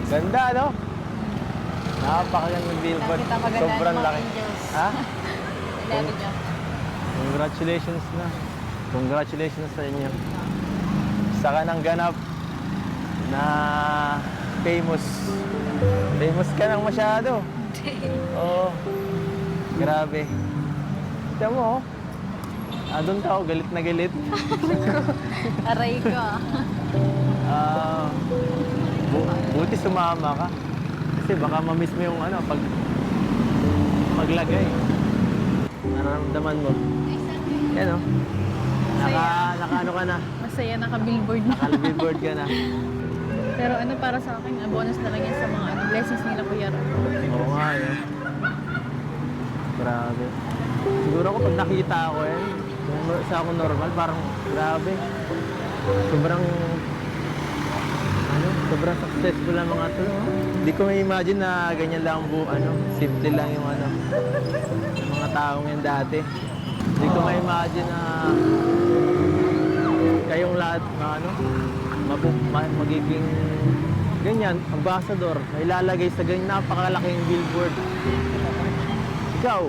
Ganda, no? Napakagandang billboard. Nakita maganda Sobrang ng mga laki. angels. Ha? Love niya. Congratulations na. Congratulations sa inyo. Isa ka ng ganap na famous. Famous ka nang masyado. Oo. Grabe. Kita mo, oh. Doon tao, galit na galit. Aray ko. Ah, buti sumama ka. Kasi baka ma-miss mo yung ano, pag maglagay. Nararamdaman mo. Yan, oh. Naka ano ka na. Masaya naka-billboard na. Naka-billboard ka na. Pero ano para sa akin, bonus na lang yan sa mga blessings nila Kuya Ron. Oo nga, yun. Grabe. Siguro ko pag nakita ako yan, kung sa ako normal, parang grabe. Sobrang, sobrang successful ang mga to. Hindi ko ma-imagine na ganyan lang simple lang yung yung mga taong yan dati. Hindi ko ma-imagine na kayong lahat magiging ganyan, ambassador, na ilalagay sa ganyan napakalaking billboard. Ikaw,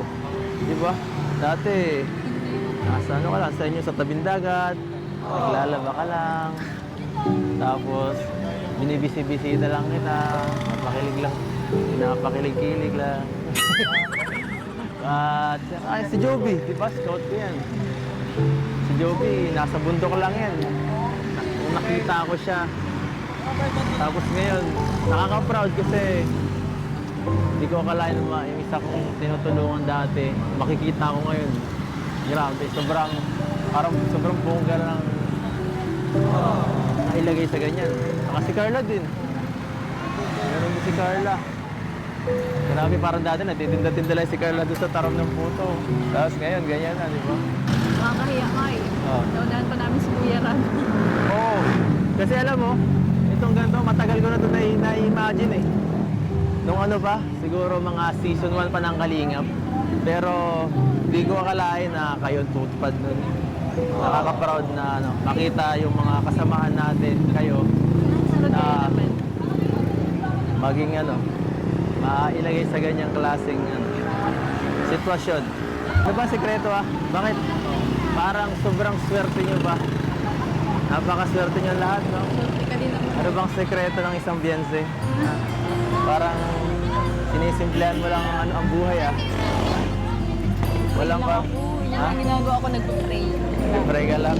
di ba? Dati, nasa ka lang, sa inyo sa tabing dagat, naglalaba ka lang, tapos binibisi-bisita lang kita, napakilig lang, pinapakilig-kilig lang. At si Joby, di ba? Scout ko yan. Si Joby, nasa bundok lang yan. Nung nakita ko siya, tapos ngayon, nakaka-proud kasi hindi ko akalain naman yung isa kong tinutulungan dati, makikita ko ngayon. Grabe, sobrang bongga lang nailagay sa ganyan. Saka si Carla din. Meron din si Carla. Grabe, parang dati natitinda-tinda lang si Carla doon sa taram ng puto. Tapos ngayon, ganyan na, di ba? Nakakahiya nga eh. Oh. Naunahan pa namin si Kuya Ron. Oo. Kasi alam mo, itong ganito, matagal ko na ito na-imagine eh. Nung ano pa, siguro mga season 1 pa ng Kalingap. Pero hindi ko akalain na kayo tutupad nun. Nakaka-proud na makita yung mga kasamahan natin, kayo, Sunod kayo na naman. maging mailagay sa ganyang klaseng sitwasyon. Ano ba sikreto Bakit? Parang sobrang swerte nyo ba? Napakaswerte nyo lahat, no? Swerte ka din naman. Ano bang sekreto ng isang biyense? Parang sinisimplehan mo lang ang buhay Walang pa. Yan ang ginagawa ko, nagpo-pray. Pray ka lang.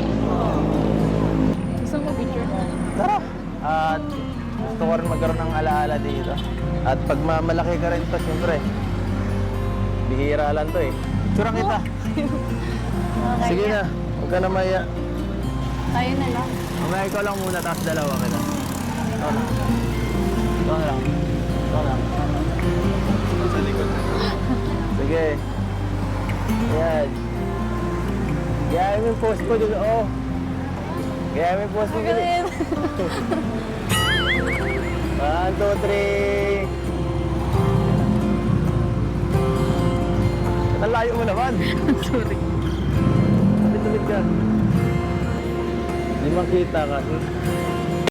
Gusto mo picture? Tara! At gusto ko rin magkaroon ng alaala dito. At pag malaki ka rin to, siyempre, bihira lang to eh. Surang kita. Sige na, huwag ka na maya. Tayo na lang. Mamaya ikaw lang muna, tapos dalawa kita. Ikaw lang. Ikaw lang. Ikaw lang. Sa likod. Sige. Yan. Gaya mo yung post ko dun, Gaya mo yung post ko dun. 1, 2, 3. Ang layo mo naman. Sorry. Tumit ka. Hindi makita kasi.